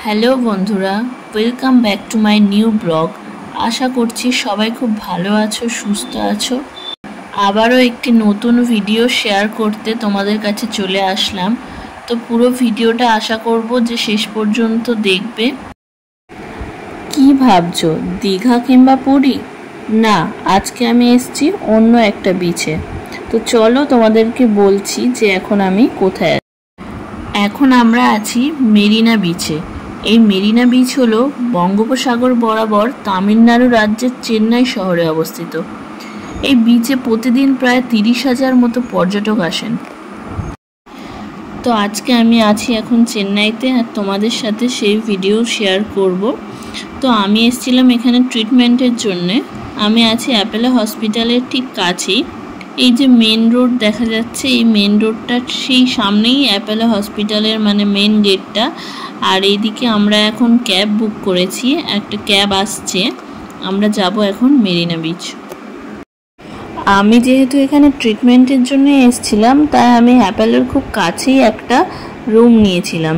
Hello বন্ধুরা, welcome back to my new blog. আশা করছি সবাই খুব ভালো আছো, সুস্থ আছো। আবারও একটি নতুন ভিডিও শেয়ার করতে তোমাদের কাছে চলে আসলাম। তো পুরো ভিডিওটা আশা করব যে শেষ পর্যন্ত দেখবে। কি ভাবছো, দীঘা কিংবা পুরী? না, আজকে আমি এসেছি অন্য একটা বিচে। তো চলো তোমাদেরকে বলছি যে এখন আমি কোথায়। এখন আমরা আছি মেরিনা বিচে। এই মেরিনা বিচ হলো বঙ্গোপসাগর বরাবর তামিলনাড়ু রাজ্যের চেন্নাই শহরে অবস্থিত। এই বিচে প্রতিদিন প্রায় 30,000 মতো পর্যটক আসেন। তো আজকে আমি আছি এখন চেন্নাইতে, আর তোমাদের সাথে সেই ভিডিও শেয়ার করব। তো আমি এসেছিলাম এখানে ট্রিটমেন্টের জন্যে। আমি আছি অ্যাপেলো হসপিটালের ঠিক কাছেই। এই যে মেন রোড দেখা যাচ্ছে, এই মেন রোডটা সেই সামনেই অ্যাপেলো হসপিটালের মেন গেটটা। আর এইদিকে আমরা এখন ক্যাব বুক করেছি, একটা ক্যাব আসছে, আমরা যাব এখন মেরিনা বিচ। আমি যেহেতু এখানে ট্রিটমেন্টের জন্য এসেছিলাম, তাই আমি অ্যাপেলোর খুব কাছেই একটা রুম নিয়েছিলাম।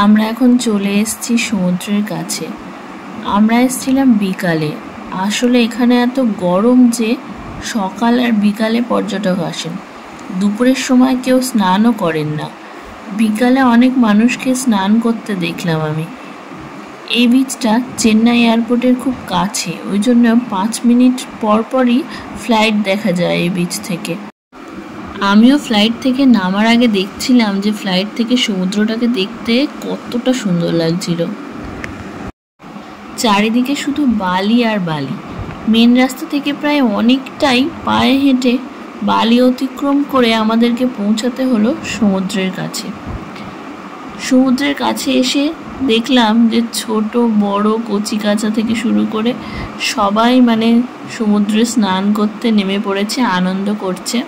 আমরা এখন চলে এসেছি সমুদ্রের কাছে। আমরা এসেছিলাম বিকালে। আসলে এখানে এত গরম যে সকাল আর বিকালে পর্যটক আসেন, দুপুরের সময় কেউ স্নানও করেন না। বিকালে অনেক মানুষকে স্নান করতে দেখলাম আমি। এই বিচটা চেন্নাই এয়ারপোর্টের খুব কাছে, ওই জন্য 5 মিনিট পর পরই ফ্লাইট দেখা যায় এই বিচ থেকে। আমিও ফ্লাইট থেকে নামার আগে দেখছিলাম যে ফ্লাইট থেকে সমুদ্রটাকে দেখতে কতটা সুন্দর লাগছিল। চারিদিকে শুধু বালি আর বালি। মেন রাস্তা থেকে প্রায় অনেকটাই পায়ে হেঁটে বালি অতিক্রম করে আমাদেরকে পৌঁছাতে হলো সমুদ্রের কাছে। সমুদ্রের কাছে এসে দেখলাম যে ছোট বড় কচি কাঁচা থেকে শুরু করে সবাই সমুদ্রে স্নান করতে নেমে পড়েছে, আনন্দ করছে।